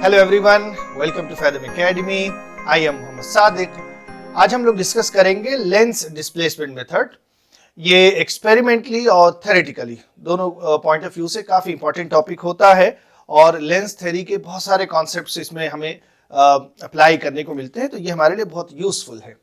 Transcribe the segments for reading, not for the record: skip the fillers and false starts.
Hello everyone, welcome to Fathom Academy. I am Mohammad Sadiq. आज हम लोग डिस्कस करेंगे लेंस डिस्प्लेसमेंट मेथड। ये एक्सपेरिमेंटली और थ्योरेटिकली दोनों पॉइंट ऑफ व्यू से काफी इंपॉर्टेंट टॉपिक होता है और लेंस थ्योरी के बहुत सारे कॉन्सेप्ट्स इसमें हमें अप्लाई करने को मिलते हैं, तो ये हमारे लिए बहुत यूजफुल है।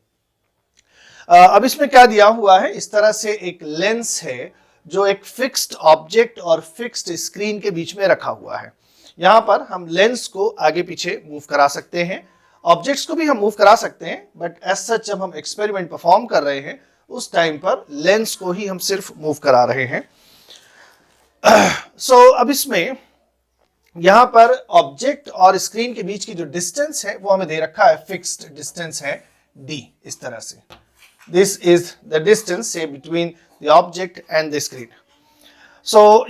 अब इसमें क्या दिया हुआ है, इस तरह से एक लेंस है जो एक फिक्स्ड ऑब्जेक्ट और फिक्स्ड स्क्रीन के बीच में रखा हुआ है। यहाँ पर हम लेंस को आगे पीछे मूव करा सकते हैं, ऑब्जेक्ट्स को भी हम मूव करा सकते हैं, बट एज सच जब हम एक्सपेरिमेंट परफॉर्म कर रहे हैं उस टाइम पर लेंस को ही हम सिर्फ मूव करा रहे हैं। अब इसमें यहाँ पर ऑब्जेक्ट और स्क्रीन के बीच की जो डिस्टेंस है वो हमें दे रखा है, फिक्स्ड डिस्टेंस है d। इस तरह से दिस इज द डिस्टेंस से between the object and the screen.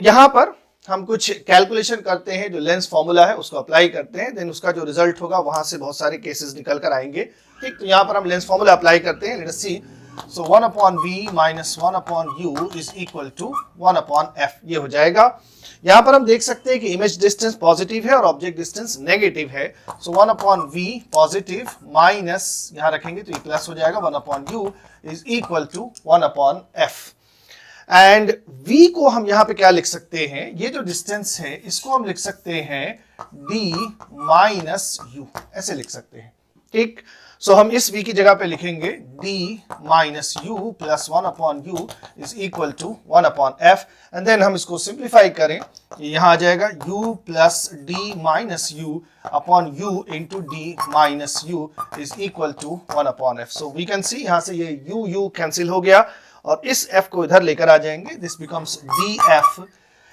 यहाँ पर हम कुछ कैलकुलेशन करते हैं, जो लेंस फॉर्मूला है उसको अप्लाई करते हैं, देन उसका जो रिजल्ट होगा वहां से बहुत सारे केसेस निकल कर आएंगे। ठीक, तो यहाँ पर हम लेंस फॉर्मूला अप्लाई करते हैं। Let us see. So 1/v minus 1/u is equal to 1/f। ये हो जाएगा। यहाँ पर हम देख सकते हैं कि इमेज डिस्टेंस पॉजिटिव है और ऑब्जेक्ट डिस्टेंस नेगेटिव है। सो 1/v पॉजिटिव माइनस यहाँ रखेंगे तो ये प्लस हो जाएगा, 1/u is equal to 1/f। And v को हम यहां पे क्या लिख सकते हैं, ये जो डिस्टेंस है इसको हम लिख सकते हैं d माइनस u, ऐसे लिख सकते हैं। ठीक, सो हम इस v की जगह पे लिखेंगे d minus u plus 1/u is equal to 1/f। And then हम इसको सिंप्लीफाई करें, यहां आ जाएगा u plus d minus u upon u into d minus u is equal to 1/f। So we can see यहां से ये u cancel हो गया और इस f को इधर लेकर आ जाएंगे, this becomes df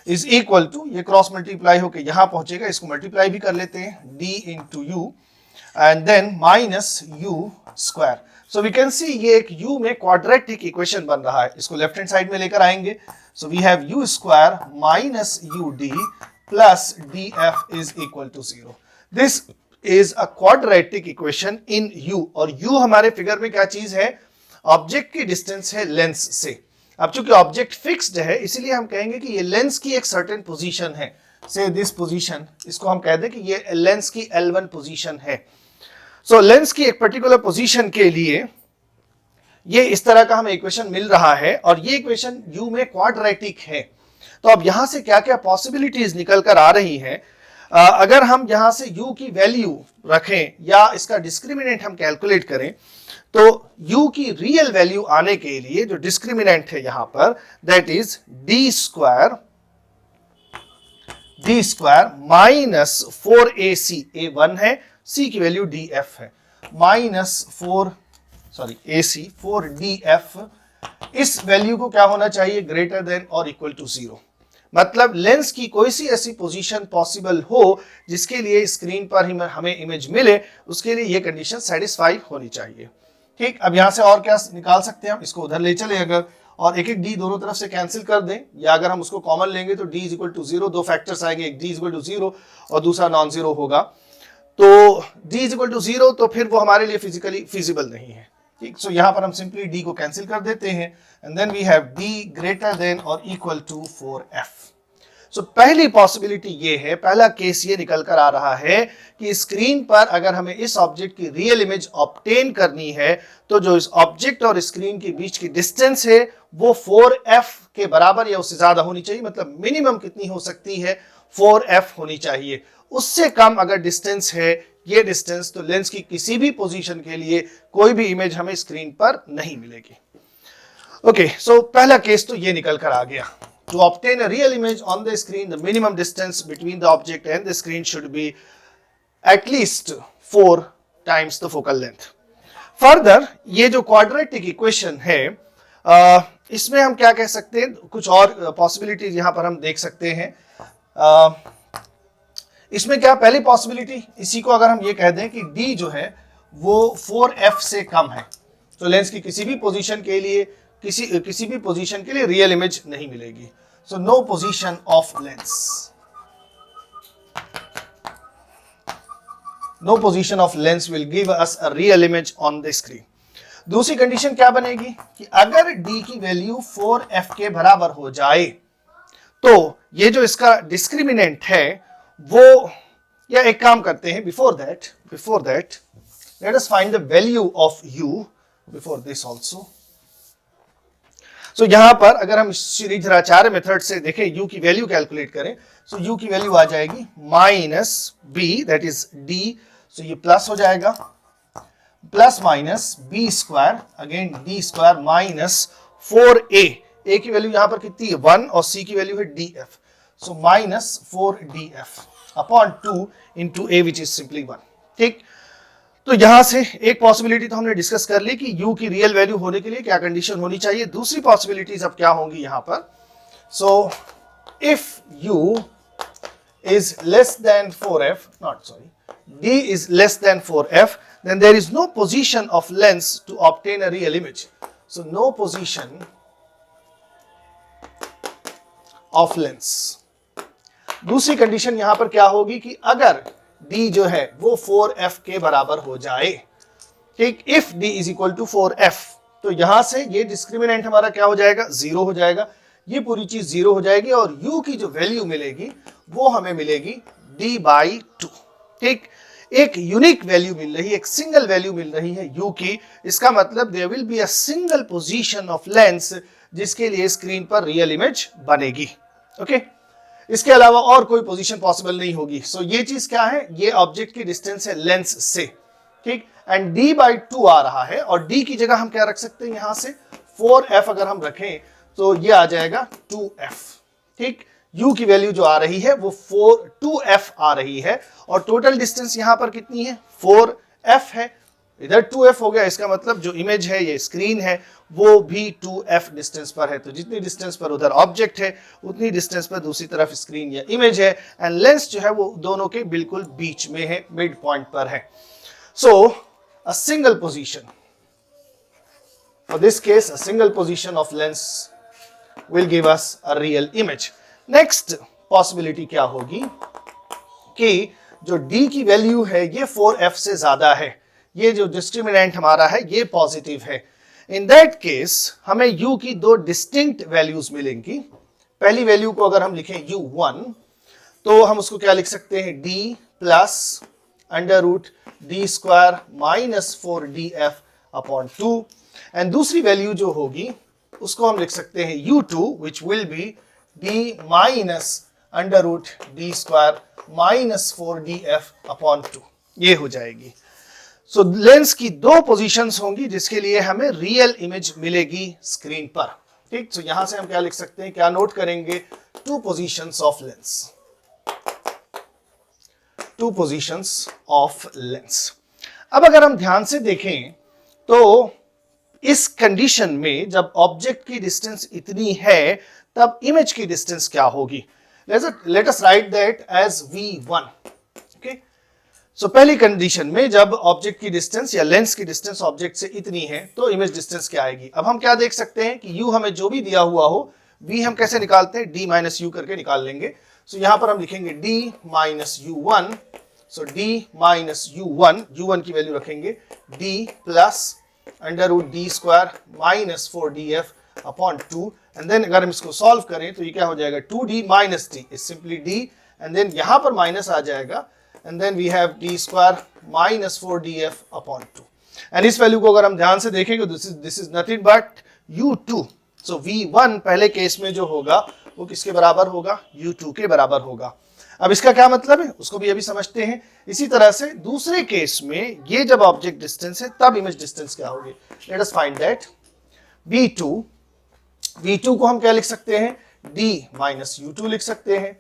is equal to, ये क्रॉस मल्टीप्लाई होकर यहां पहुंचेगा, इसको मल्टीप्लाई भी कर लेते हैं, d into u and then minus u square. So we can see ये एक u में क्वाड्रेटिक इक्वेशन बन रहा है, इसको लेफ्ट हैंड साइड में लेकर आएंगे। So we have u square minus ud plus df is equal to 0। This is a quadratic equation in u, और u हमारे फिगर में क्या चीज है, ऑब्जेक्ट की डिस्टेंस है लेंस से। अब चूंकि ऑब्जेक्ट फिक्स्ड है इसीलिए हम कहेंगे कि ये लेंस की एक सर्टेन पोजीशन है, से दिस पोजीशन, इसको हम कह दें कि ये लेंस की L1 पोजीशन है। सो लेंस की एक पर्टिकुलर पोजीशन के लिए ये इस तरह का हमें इक्वेशन मिल रहा है और ये इक्वेशन u में क्वाड्रेटिक है। तो अब यहां से क्या क्या पॉसिबिलिटीज निकल कर आ रही हैं, अगर हम यहां से u की वैल्यू रखें या इसका डिस्क्रिमिनेंट हम कैलकुलेट करें, तो u की रियल वैल्यू आने के लिए जो डिस्क्रिमिनेंट है यहां पर, that is d square minus 4ac, a 1 है, c की वैल्यू df है, माइनस 4df। इस वैल्यू को क्या होना चाहिए, ग्रेटर देन और इक्वल टू 0। मतलब लेंस की कोई सी ऐसी पोजीशन पॉसिबल हो जिसके लिए स्क्रीन पर हमें इमेज मिले, उसके लिए ये कंडीशन सेटिस्फाई होनी चाहिए। ठीक, अब यहां से और क्या निकाल सकते हैं हम, इसको उधर ले चले अगर, और एक एक d दोनों तरफ से कैंसिल कर दें, या अगर हम उसको कॉमन लेंगे तो d इज इक्वल टू 0, दो फैक्टर्स आएंगे, एक d इज इक्वल टू 0 और दूसरा नॉन जीरो होगा। तो d इज इक्वल टू 0 तो फिर वो हमारे लिए फिजिकली फिजिबल नहीं है। ठीक, सो यहां पर हम सिंपली d को कैंसिल कर देते हैं and then we have d greater than और इक्वल टू 4f। सो पहली पॉसिबिलिटी ये है, पहला केस ये निकल कर आ रहा है कि स्क्रीन पर अगर हमें इस ऑब्जेक्ट की रियल इमेज ऑब्टेन करनी है तो जो इस ऑब्जेक्ट और स्क्रीन के बीच की डिस्टेंस है वो 4f के बराबर या उससे ज्यादा होनी चाहिए। मतलब मिनिमम कितनी हो सकती है, 4f होनी चाहिए। उससे कम अगर डिस्टेंस है ये डिस्टेंस, तो लेंस की किसी भी पोजीशन के लिए कोई भी इमेज हमें स्क्रीन पर नहीं मिलेगी। ओके, सो पहला केस तो ये निकल कर आ गया। To obtain a real image on the screen, the minimum distance between the object and the screen should be at least 4 times the focal length. Further, ये जो quadratic equation है, इसमें हम क्या कह सकते हैं, कुछ और possibilities यहाँ पर हम देख सकते हैं। इसमें क्या पहली possibility, इसी को अगर हम ये कह दें कि d जो है वो 4f से कम है, तो लेंस की किसी भी पोजीशन के लिए किसी भी पोजीशन के लिए रियल इमेज नहीं मिलेगी। So no position of lens, no position of lens will give us a real image on the screen. दूसरी कंडीशन क्या बनेगी कि अगर d की वैल्यू 4f के बराबर हो जाए तो ये जो इसका डिस्क्रिमिनेंट है वो या एक काम करते हैं, before that let us find the value of u before this also. So यहां पर अगर हम श्रीधराचार्य मेथड से देखें, u की वैल्यू कैलकुलेट करें, सो u की वैल्यू आ जाएगी -b, दैट इज d, सो ये प्लस हो जाएगा, plus minus b square, again d square minus 4a, a की वैल्यू यहां पर कितनी है 1 और c की वैल्यू है df, so minus 4df upon 2 into a which is simply 1। ठीक, तो यहां से एक पॉसिबिलिटी तो हमने डिस्कस कर ली कि u की रियल वैल्यू होने के लिए क्या कंडीशन होनी चाहिए। दूसरी पॉसिबिलिटीज अब क्या होंगी यहां पर, so if u is less than 4f, not sorry, d is less than 4f, then there is no position of lens to obtain a real image. So no position of lens. दूसरी condition यहां पर क्या होगी कि अगर d जो है वो 4f के बराबर हो जाए, ठीक, if d is equal to 4f, तो यहां से ये डिस्क्रिमिनेंट हमारा क्या हो जाएगा, 0 हो जाएगा, ये पूरी चीज 0 हो जाएगी और u की जो वैल्यू मिलेगी वो हमें मिलेगी d/2। ठीक, एक यूनिक वैल्यू मिल रही है, एक सिंगल वैल्यू मिल रही है u की, इसका मतलब there will be a single position of lens जिसके लिए स्क्रीन पर रियल इमेज बनेगी। ओके, इसके अलावा और कोई पोजीशन पॉसिबल नहीं होगी। सो ये चीज क्या है, ये ऑब्जेक्ट की डिस्टेंस है लेंस से, ठीक, एंड d/2 आ रहा है और d की जगह हम क्या रख सकते हैं, यहां से 4f अगर हम रखें तो ये आ जाएगा 2f। ठीक, u की वैल्यू जो आ रही है वो 2f आ रही है और टोटल डिस्टेंस यहां पर कितनी है, 4f है, इधर 2f हो गया, इसका मतलब जो इमेज है, ये स्क्रीन है, वो भी 2f डिस्टेंस पर है। तो जितनी डिस्टेंस पर उधर ऑब्जेक्ट है उतनी डिस्टेंस पर दूसरी तरफ स्क्रीन या इमेज है, एंड लेंस जो है वो दोनों के बिल्कुल बीच में है, मिड पॉइंट पर है। So a single position, for this case a single position of lens will give us a real image. Next possibility क्या होगी कि जो d की वैल्यू है ये 4f से ज्यादा है, ये जो डिस्क्रिमिनेंट हमारा है ये पॉजिटिव है। इन दैट केस हमें u की दो डिस्टिंक्ट वैल्यूज मिलेंगी। पहली वैल्यू को अगर हम लिखें u1 तो हम उसको क्या लिख सकते हैं, d plus under root d square minus 4df upon 2, and दूसरी वैल्यू जो होगी उसको हम लिख सकते हैं u2 which will be d minus under root d square minus 4df upon 2, ये हो जाएगी। सो लेंस की दो पोजीशंस होंगी जिसके लिए हमें रियल इमेज मिलेगी स्क्रीन पर। ठीक, सो यहां से हम क्या लिख सकते हैं, क्या नोट करेंगे, two positions of lens, two positions of lens. अब अगर हम ध्यान से देखें तो इस कंडीशन में जब ऑब्जेक्ट की डिस्टेंस इतनी है तब इमेज की डिस्टेंस क्या होगी, let us write that as v1। Okay, so पहली कंडीशन में जब ऑब्जेक्ट की डिस्टेंस या लेंस की डिस्टेंस ऑब्जेक्ट से इतनी है तो इमेज डिस्टेंस क्या आएगी। अब हम क्या देख सकते हैं कि u हमें जो भी दिया हुआ हो, v हम कैसे निकालते हैं, d माइनस u करके निकाल लेंगे। सो यहां पर हम लिखेंगे d minus u1, so d minus u1 की वैल्यू रखेंगे d plus under root d square minus 4df upon 2, and then अगर हम इसको सॉल्व करें तो ये क्या हो जाएगा, 2d minus d is simply d, and then यहां पर माइनस आ जाएगा, and then we have d square minus 4df upon 2, and इस वैल्यू को अगर हम ध्यान से देखेंगे this is nothing but u2। So v1 पहले केस में जो होगा वो किसके बराबर होगा, u2 के बराबर होगा। अब इसका क्या मतलब है उसको भी अभी समझते हैं। इसी तरह से दूसरे केस में ये जब ऑब्जेक्ट डिस्टेंस है तब इमेज डिस्टेंस क्या होगी, let us find that v2 को हम क्या लिख सकते हैं, d माइनस u2 लिख सकते हैं।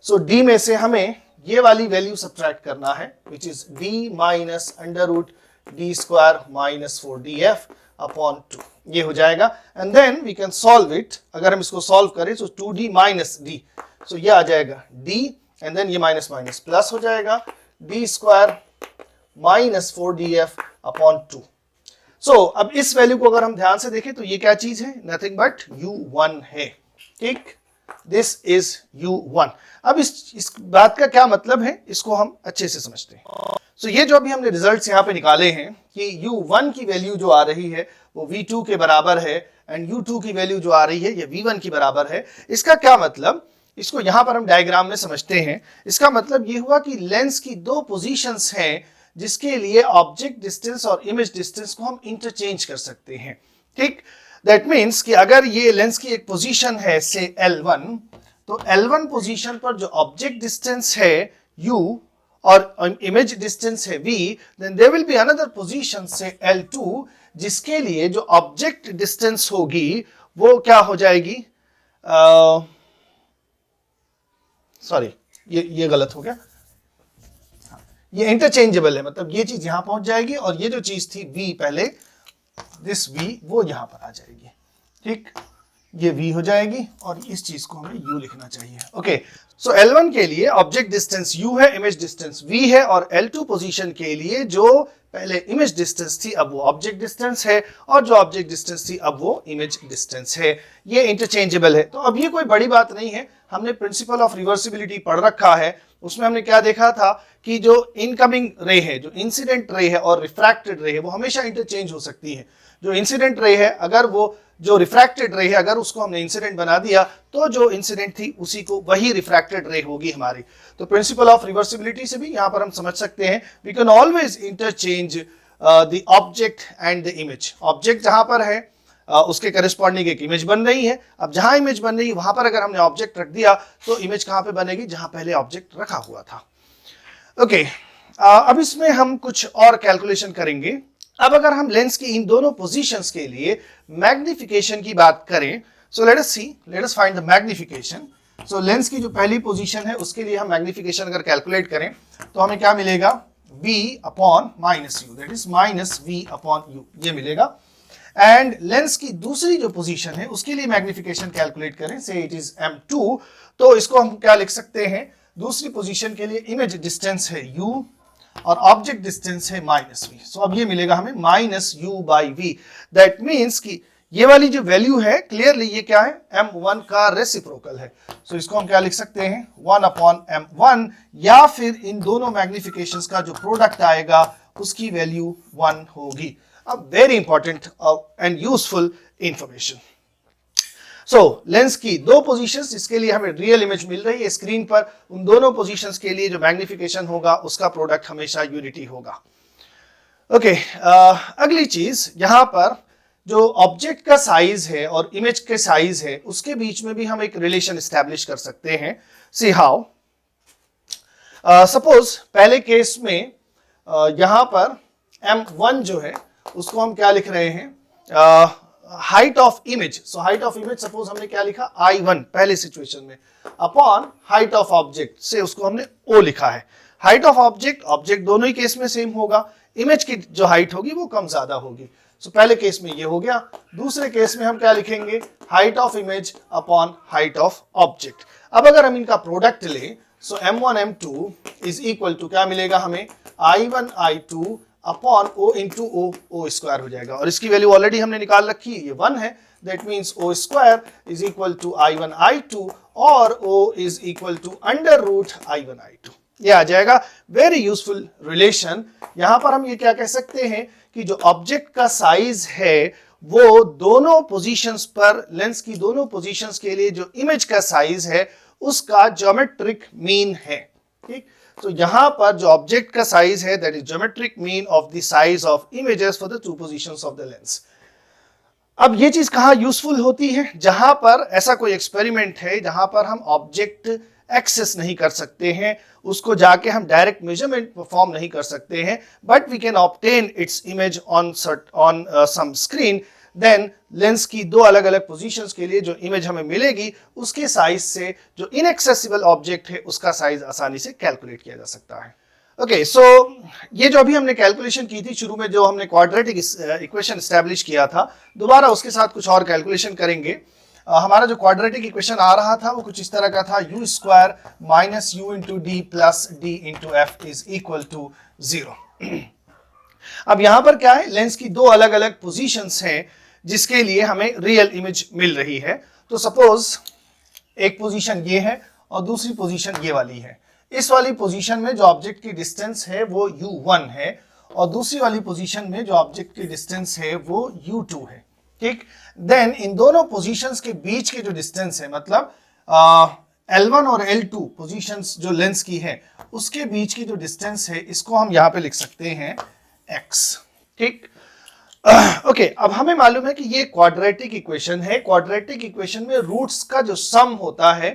सो d में से हमें ये वाली वैल्यू सब्ट्रैक्ट करना है which is d minus under root d square minus 4df upon 2, ये हो जाएगा, and then we can solve it. अगर हम इसको सॉल्व करें तो 2d माइनस d, सो ये आ जाएगा d, एंड देन ये माइनस माइनस प्लस हो जाएगा, d square minus 4df upon 2। सो अब इस वैल्यू को अगर हम ध्यान से देखें तो ये क्या चीज है, नथिंग बट u1 है। ठीक, दिस इज u1। अब इस बात का क्या मतलब है इसको हम अच्छे से समझते हैं। सो ये जो अभी हमने रिजल्ट्स यहाँ पे निकाले हैं कि u1 की वैल्यू जो आ रही है वो v2 के बराबर है, एंड u2 की वैल्यू जो आ रही है ये v1 की बराबर है। इसका क्या मतलब इसको यहां पर हम डायग्राम में समझते हैं। इसका मतलब ये हुआ कि लेंस की दो पोजीशंस हैं जिसके लिए ऑब्जेक्ट डिस्टेंस और इमेज डिस्टेंस को हम इंटरचेंज कर सकते हैं। ठीक, दैट मीन्स कि अगर ये लेंस की एक पोजीशन है से L1, तो L1 पोजीशन पर जो ऑब्जेक्ट डिस्टेंस है U और इमेज डिस्टेंस है V, then there will be another position से L2 जिसके लिए जो ऑब्जेक्ट डिस्टेंस होगी वो क्या हो जाएगी, सॉरी ये गलत हो गया, ये इंटरचेंजेबल है, मतलब ये चीज यहां पहुंच जाएगी और ये जो चीज थी V पहले, दिस V वो यहां पर आ जाएगी। ठीक, ये V हो जाएगी और इस चीज को हमें U लिखना चाहिए। ओके, सो L1 के लिए ऑब्जेक्ट डिस्टेंस U है, इमेज डिस्टेंस V है, और L2 पोजीशन के लिए जो पहले इमेज डिस्टेंस थी अब वो ऑब्जेक्ट डिस्टेंस है, और जो ऑब्जेक्ट डिस्टेंस थी अब वो इमेज डिस्टेंस है। ये इंटरचेंजेबल है। तो अब ये कोई बड़ी बात नहीं है, हमने प्रिंसिपल ऑफ रिवर्सिबिलिटी पढ़ रखा है। उसमें हमने क्या देखा था कि जो इनकमिंग रे है, जो इंसिडेंट रे है और रिफ्रैक्टेड रे है, वो हमेशा इंटरचेंज हो सकती है। जो इंसिडेंट रे है, अगर वो जो रिफ्रैक्टेड रे है अगर उसको हमने इंसिडेंट बना दिया तो जो इंसिडेंट थी उसी को वही रिफ्रैक्टेड रे होगी हमारी। तो प्रिंसिपल ऑफ रिवर्सिबिलिटी से भी यहां पर हम समझ सकते हैं we can always interchange the object and the image. Object जहां पर है उसके करस्पॉन्डिंग एक इमेज बन रही है। अब जहां इमेज बन रही है वहां पर अगर हमने ऑब्जेक्ट रख दिया तो इमेज कहां पे बनेगी, जहां पहले ऑब्जेक्ट रखा हुआ था। ओके, अब इसमें हम कुछ और कैलकुलेशन करेंगे। अब अगर हम लेंस की इन दोनों पोजीशंस के लिए मैग्निफिकेशन की बात करें, so let us find the magnification. So lens की जो पहली पोजीशन है उसके लिए हम मैग्निफिकेशन अगर कैलकुलेट करें तो हमें क्या मिलेगा, V upon minus you, that is minus V upon you, ये मिलेगा। एंड लेंस की दूसरी जो पोजीशन है उसके लिए मैग्निफिकेशन कैलकुलेट करें, से इट इज M2, तो इसको हम क्या लिख सकते हैं, दूसरी पोजीशन के लिए इमेज डिस्टेंस है U और ऑब्जेक्ट डिस्टेंस है माइनस V। सो अब ये मिलेगा हमें minus U by V। That means कि ये वाली जो वैल्यू है क्लियरली ये क्या है, M1 का रेसिप्रोकल है। सो इसको हम क्या लिख सकते हैं, 1 अपॉन M1, या फिर इन दोनों मैग्निफिकेशंस का जो प्रोडक्ट आएगा उसकी वैल्यू 1 होगी। अब very important and useful information. So lens की दो पोजीशंस जिसके लिए हमें रियल इमेज मिल रही है स्क्रीन पर, उन दोनों पोजीशंस के लिए जो मैग्निफिकेशन होगा उसका प्रोडक्ट हमेशा यूनिटी होगा। ओके, अगली चीज, यहां पर जो ऑब्जेक्ट का साइज है और इमेज के साइज है उसके बीच में भी हम एक रिलेशन एस्टैब्लिश कर सकते हैं। सी हाउ, सपोज पहले केस में यहां पर M1 जो है उसको हम क्या लिख रहे हैं, height of image. So height of image suppose हमने क्या लिखा, I1 पहले सिचुएशन में, अपॉन हाइट ऑफ ऑब्जेक्ट से उसको हमने O लिखा है। हाइट ऑफ ऑब्जेक्ट दोनों ही केस में सेम होगा, इमेज की जो हाइट होगी वो कम ज्यादा होगी। सो पहले केस में ये हो गया। दूसरे केस में हम क्या लिखेंगे, height of image upon height of object. अब अगर हम इनका प्रोडक्ट लें, सो M1 M2 is equal to क्या मिलेगा हमें, I1 I2 upon O into O square हो जाएगा, और इसकी वैल्यू ऑलरेडी हमने निकाल रखी है, ये 1 है। That means O square is equal to I1 I2 और O is equal to under root I1 I2, ये आ जाएगा। Very useful relation. यहां पर हम ये क्या कह सकते हैं कि जो ऑब्जेक्ट का साइज है वो दोनों पोजीशंस पर, लेंस की दोनों पोजीशंस के लिए जो इमेज का साइज है उसका ज्योमेट्रिक मीन है। ठीक, तो यहां पर जो ऑब्जेक्ट का साइज है that is geometric mean of the size of images for the two positions of the lens. अब ये चीज कहां यूजफुल होती है, जहां पर ऐसा कोई एक्सपेरिमेंट है जहां पर हम ऑब्जेक्ट एक्सेस नहीं कर सकते हैं, उसको जाके हम डायरेक्ट मेजरमेंट परफॉर्म नहीं कर सकते हैं, but we can obtain its image on some screen. Then lens की दो अलग अलग पोजीशंस के लिए जो इमेज हमें मिलेगी उसके साइज से जो इनएक्सेसिबल ऑब्जेक्ट है उसका साइज आसानी से कैलकुलेट किया जा सकता है। ओके, सो ये जो अभी हमने कैलकुलेशन की थी शुरू में, जो हमने क्वाड्रेटिक इक्वेशन एस्टैब्लिश किया था, दोबारा उसके साथ कुछ और कैलकुलेशन करेंगे। हमारा जो क्वाड्रेटिक इक्वेशन आ रहा था वो कुछ इस तरह का था, u square minus u into D plus D into f is equal to 0। अब यहां पर क्या है, लेंस की दो अलग अलग पोजीशंस हैं जिसके लिए हमें रियल इमेज मिल रही है। तो सपोज एक पोजीशन ये है और दूसरी पोजीशन ये वाली है। इस वाली पोजीशन में जो ऑब्जेक्ट की डिस्टेंस है वो u1 है और दूसरी वाली पोजीशन में जो ऑब्जेक्ट की डिस्टेंस है वो u2 है। ठीक, देन इन दोनों पोजीशंस के बीच के जो डिस्टेंस है, मतलब L1 और L2 पोजीशंस जो लेंस की है उसके बीच की जो डिस्टेंस है इसको हम यहां पे लिख सकते हैं x। ठीक, ओके अब हमें मालूम है कि ये क्वाड्रेटिक इक्वेशन है। क्वाड्रेटिक इक्वेशन में रूट्स का जो सम होता है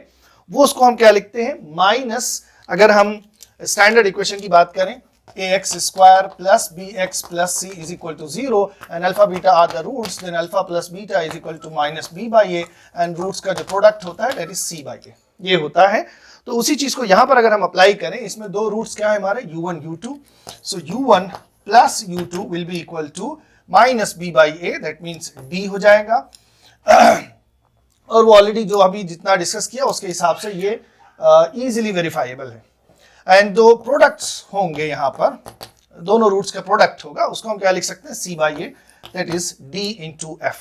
वो उसको हम क्या लिखते हैं, माइनस, अगर हम स्टैंडर्ड इक्वेशन की बात करें, ax square plus bx plus c is equal to 0 and alpha beta are the roots, then alpha plus beta is equal to minus b by a and roots का जो product होता है that is c by a, ये होता है। तो उसी चीज को यहां पर अगर हम अप्लाई करें, इसमें दो रूट्स क्या है हमारे, u1 u2, so u1 plus u2 will be equal to minus b by a, that means d हो जाएगा। और वो ऑलरेडी जो अभी जितना डिस्कस किया उसके हिसाब से ये इजीली वेरीफाइबल है। एंड दो प्रोडक्ट्स होंगे यहां पर, दोनों रूट्स का प्रोडक्ट होगा, उसको हम क्या लिख सकते हैं, c by a, that is d into f।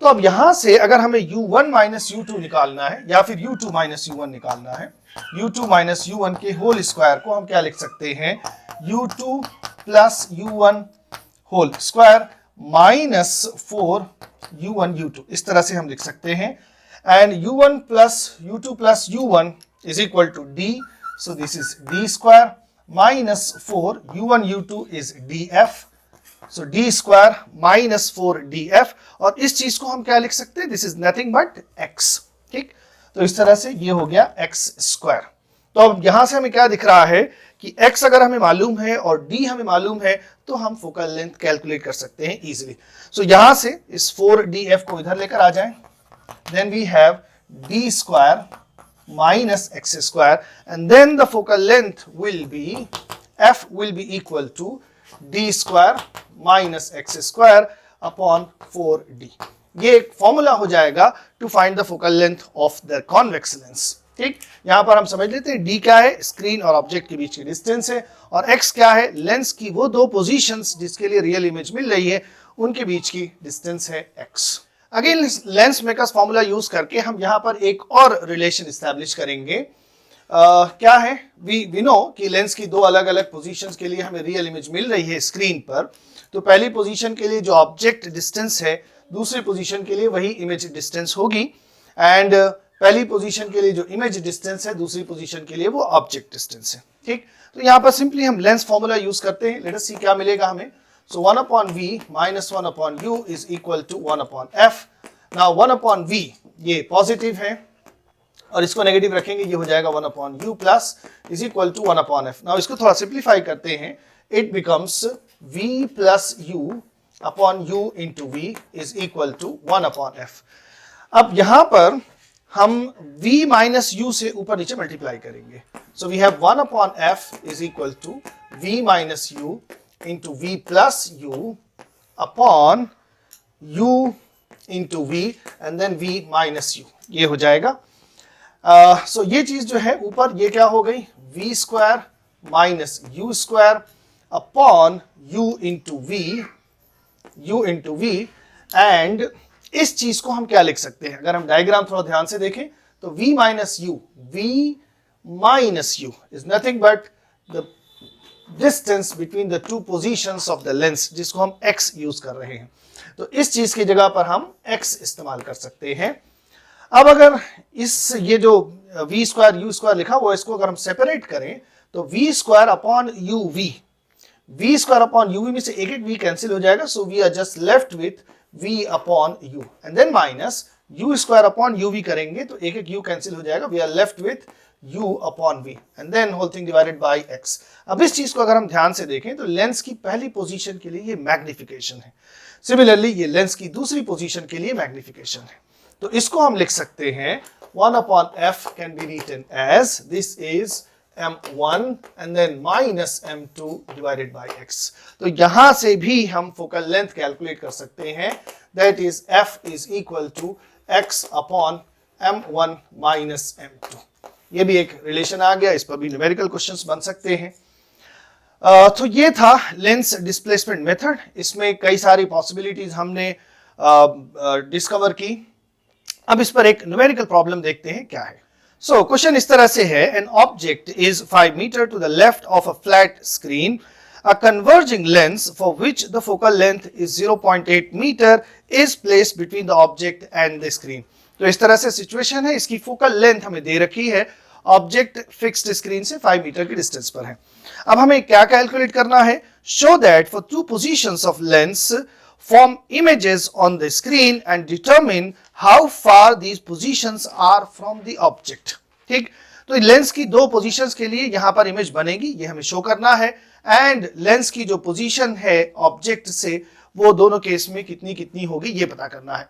तो अब यहां से अगर हमें u1 माइनस u2 निकालना है या फिर u2 माइनस u1 निकालना है, u2 माइनस u1 के होल स्क्वायर को हम क्या लिख सकते हैं, u2 plus u1 whole square minus 4 u1 u2, इस तरह से हम लिख सकते हैं। And u1 plus u1 is equal to d, so this is d square minus 4 u1 u2 is df, so d square minus 4 df, और इस चीज को हम क्या लिख सकते हैं, this is nothing but x। ठीक, तो इस तरह से ये हो गया x स्क्वायर। तो अब यहां से हमें क्या दिख रहा है कि x अगर हमें मालूम है और d हमें मालूम है तो हम फोकल लेंथ कैलकुलेट कर सकते हैं इजीली। सो यहां से इस 4df को इधर लेकर आ जाएं, then we have d square minus x square and then the focal length will be f will be equal to d square minus x square upon 4d। ये एक फॉर्मूला हो जाएगा to find the focal length of the convex lens. ठीक, यहां पर हम समझ लेते हैं d क्या है, स्क्रीन और ऑब्जेक्ट के बीच की डिस्टेंस है, और x क्या है, लेंस की वो दो पोजीशंस जिसके लिए रियल इमेज मिल रही है उनके बीच की डिस्टेंस है x। Again lens makers formula use करके हम यहां पर एक और रिलेशन स्टैब्लिश करेंगे। क्या है, वी नो कि लेंस की दो अलग अलग पोजीशंस के लिए हमें रियल इमेज मिल रही है स्क्रीन पर। तो पहली पोजीशन के लिए जो ऑब्जेक्ट डिस्टेंस है दूसरी पोजीशन के लिए वही इमेज डिस्टेंस होगी, एंड पहली पोजीशन के लिए जो इमेज डिस्टेंस है दूसरी पोजीशन के लिए वो ऑब्जेक्ट डिस्टेंस है। ठीक, तो यहां पर सिंपली हम लेंस फॉर्मूला यूज करते हैं। लेट अस सी क्या मिलेगा हमें। So 1 upon v minus 1 upon u is equal to 1 upon f. Now 1 upon v ये पॉजिटिव है और इसको नेगेटिव रखेंगे, ये हो जाएगा 1 upon u plus is equal to 1 upon f. Now इसको थोड़ा सिंप्लीफाई करते हैं, it becomes v plus u upon u into v is equal to 1 upon f. अब यहां पर हम v minus u से ऊपर नीचे मल्टीप्लाई करेंगे। So we have 1 upon f is equal to v minus u into v plus u upon u into v and then v minus u, ये हो जाएगा। सो ये चीज जो है ऊपर ये क्या हो गई, v square minus u square upon u into v, and इस चीज को हम क्या लिख सकते हैं, अगर हम डायग्राम थोड़ा ध्यान से देखें तो v minus u is nothing but the distance between the two positions of the lens, जिसको हम x यूज कर रहे हैं। तो इस चीज की जगह पर हम x इस्तेमाल कर सकते हैं। अब अगर इस ये जो v स्क्वायर u स्क्वायर लिखा हुआ इसको अगर हम सेपरेट करें तो v square upon v square upon u में से एक एक v कैंसिल हो जाएगा, so we are just left with v upon u and then minus u square upon u v करेंगे तो एक एक u कैंसिल हो जाएगा, we are left with u upon v and then whole thing divided by x। अब इस चीज को अगर हम ध्यान से देखें तो लेंस की पहली पोजीशन के लिए ये मैग्निफिकेशन है, सिमिलरली ये लेंस की दूसरी पोजीशन के लिए मैग्निफिकेशन है। तो इसको हम लिख सकते हैं 1 upon f can be written as this is m1 and then minus m2 divided by x। तो यहां से भी हम फोकल लेंथ कैलकुलेट कर सकते हैं, that is f is equal to x upon m1 minus m2। ये भी एक रिलेशन आ गया, इस पर भी न्यूमेरिकल क्वेश्चंस बन सकते हैं। तो ये था लेंस डिस्प्लेसमेंट मेथड, इसमें कई सारी पॉसिबिलिटीज हमने डिस्कवर की। अब इस पर एक न्यूमेरिकल प्रॉब्लम देखते हैं क्या है। सो क्वेश्चन इस तरह से है, an object is 5 metre to the left of a flat screen, a converging lens for which the focal length is 0.8 meter is placed between the object and the screen। तो इस तरह से situation है। इसकी फोकल लेंथ हमें दे रखी है, object fixed screen से 5 मीटर की डिस्टेंस पर है। अब हमें क्या कैलकुलेट करना है? Show that for 2 positions of lens form images on the screen and determine how far these positions are from the object। ठीक, तो लेंस की 2 पोजीशंस के लिए यहां पर इमेज बनेगी, ये हमें शो करना है। एंड लेंस की जो पोजीशन है ऑब्जेक्ट से, वो दोनों केस में कितनी कितनी होगी ये पता करना है।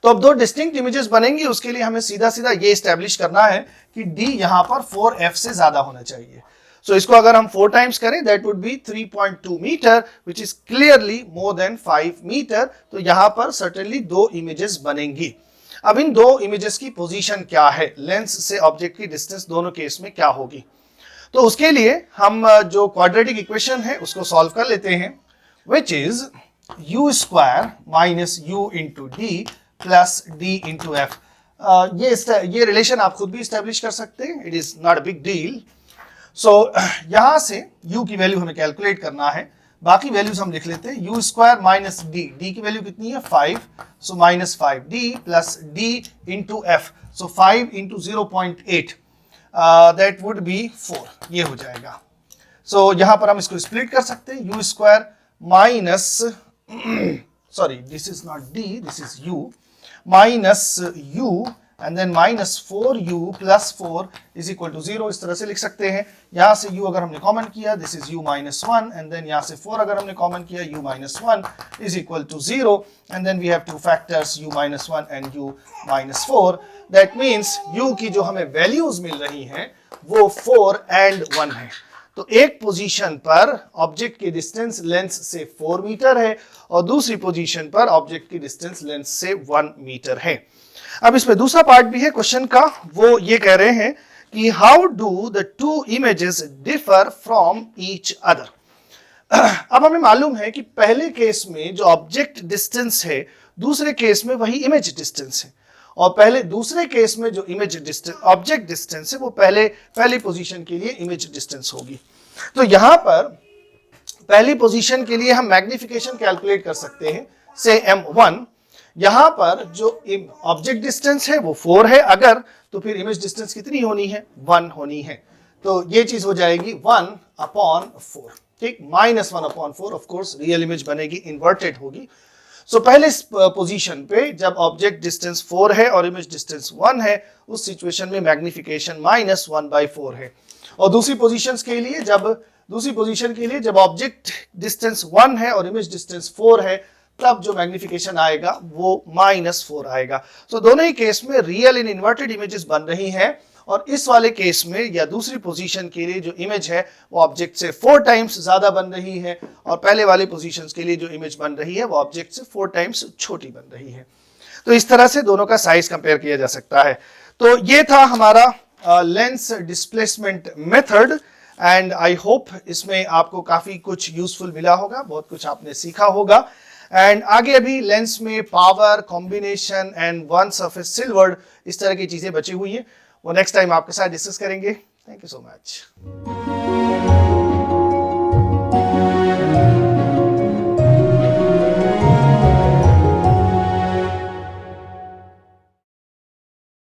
तो अब 2 डिस्टिंक्ट इमेजेस बनेंगी, उसके लिए हमें सीधा सीधा ये एस्टेब्लिश करना है कि d यहां पर 4f से ज्यादा होना चाहिए। So इसको अगर हम 4 टाइम्स करें, that would be 3.2 metre, which is clearly more than 5 metre. तो यहां पर certainly 2 इमेजेस बनेंगी। अब इन 2 इमेजेस की पोजीशन क्या है, लेंस से ऑब्जेक्ट की डिस्टेंस दोनों केस में क्या होगी? तो उसके लिए हम जो क्वाड्रेटिक इक्वेशन है उसको सॉल्व कर लेते हैं, which is u square minus u into D plus D into F. ये रिलेशन आप खुद भी स्टैब्लिश कर सकते हैं, it is not a big deal. So यहां से u की वैल्यू हमें कैलकुलेट करना है, बाकी वैल्यूज हम लिख लेते हैं। u square minus D, D की वैल्यू कितनी है 5, so minus 5d plus d into F, so 5 into 0.8 that would be 4, ये हो जाएगा। सो यहां पर हम इसको स्प्लिट कर सकते हैं, u square minus sorry this is not d, this is u minus u and then minus 4u plus 4 is equal to 0, इस तरह से लिख सकते हैं। यहां से u अगर हमने कॉमन किया, this is u minus 1 and then यहां से 4 अगर हमने कॉमन किया, u minus 1 is equal to 0 and then we have two factors u minus 1 and u minus 4। That means u की जो हमें वैल्यूज मिल रही हैं वो 4 एंड 1 है। तो एक पोजीशन पर ऑब्जेक्ट की डिस्टेंस लेंस से 4 मीटर है और दूसरी पोजीशन पर ऑब्जेक्ट की डिस्टेंस लेंस से 1 मीटर है। अब इसमें दूसरा पार्ट भी है क्वेश्चन का, वो ये कह रहे हैं कि how do the 2 images differ from each other. अब हमें मालूम है कि पहले केस में जो ऑब्जेक्ट डिस्टेंस है, दूसरे केस में वही इमेज डिस्टेंस है, और दूसरे केस में जो इमेज डिस्टेंस ऑब्जेक्ट डिस्टेंस है वो पहली पोजीशन के लिए इमेज डिस्टेंस होगी। तो यहां पर पहली पोजीशन के लिए हम मैग्निफिकेशन कैलकुलेट कर सकते हैं, से m1। यहां पर जो ऑब्जेक्ट डिस्टेंस है वो 4 है अगर, तो फिर इमेज डिस्टेंस कितनी होनी है, 1 होनी है। तो ये चीज हो जाएगी 1/4, ठीक, minus 1/4। Of course real image बनेगी, इन्वर्टेड होगी। सो पहले पोजीशन पे जब ऑब्जेक्ट डिस्टेंस 4 है और इमेज डिस्टेंस 1 है, उस सिचुएशन में मैग्निफिकेशन माइनस 1/4 है। और दूसरी पोजीशन के लिए जब ऑब्जेक्ट डिस्टेंस 1 है और इमेज डिस्टेंस 4 है, तब जो मैग्निफिकेशन आएगा वो -4 आएगा। तो दोनों ही केस में रियल इन इन्वर्टेड इमेजेस बन रही हैं, और इस वाले केस में या दूसरी पोजीशन के लिए जो इमेज है वो ऑब्जेक्ट से 4 टाइम्स ज्यादा बन रही है, और पहले वाले पोजीशंस के लिए जो इमेज बन रही है वो ऑब्जेक्ट से 4 टाइम्स छोटी बन रही है। तो इस तरह से दोनों का साइज कंपेयर किया जा सकता है। तो ये था हमारा lens displacement method, and I hope इसमें आपको काफी कुछ यूजफुल मिला होगा, बहुत कुछ आपने सीखा होगा। एंड आगे अभी लेंस में power, combination and one surface silvered, इस तरह की चीजें बची हुई हैं, वो नेक्स्ट टाइम आपके साथ डिस्कस करेंगे। Thank you so much.